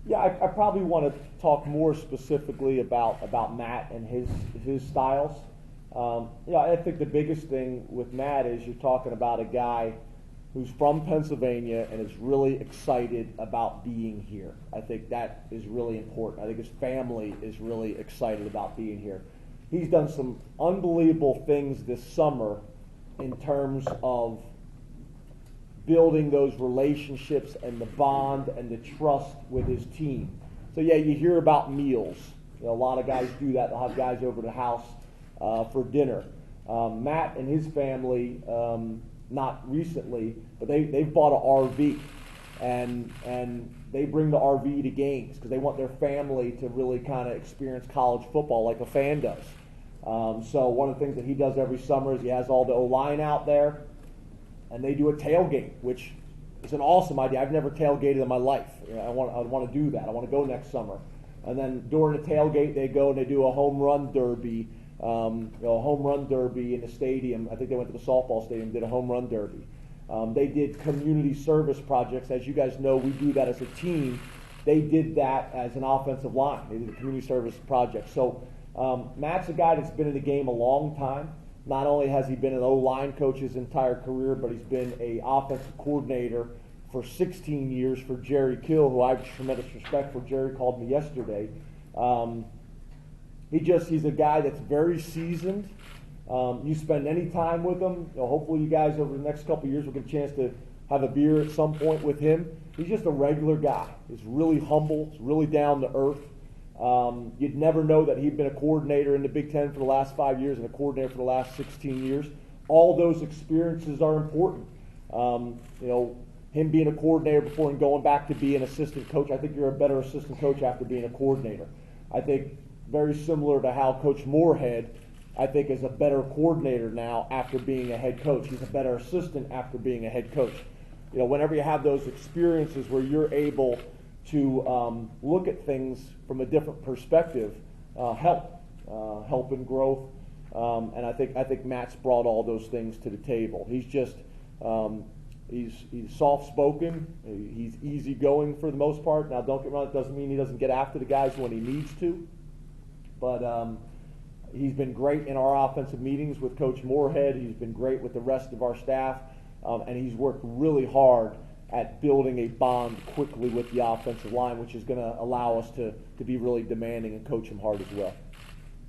Yeah, I probably want to talk more specifically about Matt and his styles. I think the biggest thing with Matt is you're talking about a guy who's from Pennsylvania and is really excited about being here. I think that is really important. I think his family is really excited about being here. He's done some unbelievable things this summer in terms of building those relationships and the bond and the trust with his team. So yeah, you hear about meals. A lot of guys do that. They'll have guys over to the house for dinner. Matt and his family, not recently, but they've bought an RV, and they bring the RV to games because they want their family to really kind of experience college football like a fan does. So one of the things that he does every summer is he has all the O-line out there, and they do a tailgate, which is an awesome idea. I've never tailgated in my life. I want to do that. I want to go next summer. And then during the tailgate, they go and they do a home run derby, a home run derby in the stadium. I think they went to the softball stadium, did a home run derby. They did community service projects. As you guys know, we do that as a team. They did that as an offensive line. They did a community service project. So Matt's a guy that's been in the game a long time. Not only has he been an O-line coach his entire career, but he's been an offensive coordinator for 16 years for Jerry Kill, who I have tremendous respect for. Jerry called me yesterday. He's a guy that's very seasoned. You spend any time with him, hopefully you guys over the next couple of years will get a chance to have a beer at some point with him. He's just a regular guy. He's really humble. He's really down to earth. You'd never know that he'd been a coordinator in the Big Ten for the last 5 years and a coordinator for the last 16 years. All those experiences are important. Him being a coordinator before and going back to be an assistant coach, I think you're a better assistant coach after being a coordinator. I think very similar to how Coach Moorhead, I think, is a better coordinator now after being a head coach. He's a better assistant after being a head coach. Whenever you have those experiences where you're able to look at things from a different perspective, help in growth, and I think Matt's brought all those things to the table. He's just he's soft-spoken. He's easygoing for the most part. Now, don't get me wrong; it doesn't mean he doesn't get after the guys when he needs to, but he's been great in our offensive meetings with Coach Moorhead. He's been great with the rest of our staff, and he's worked really hard at building a bond quickly with the offensive line, which is going to allow us to be really demanding and coach him hard as well.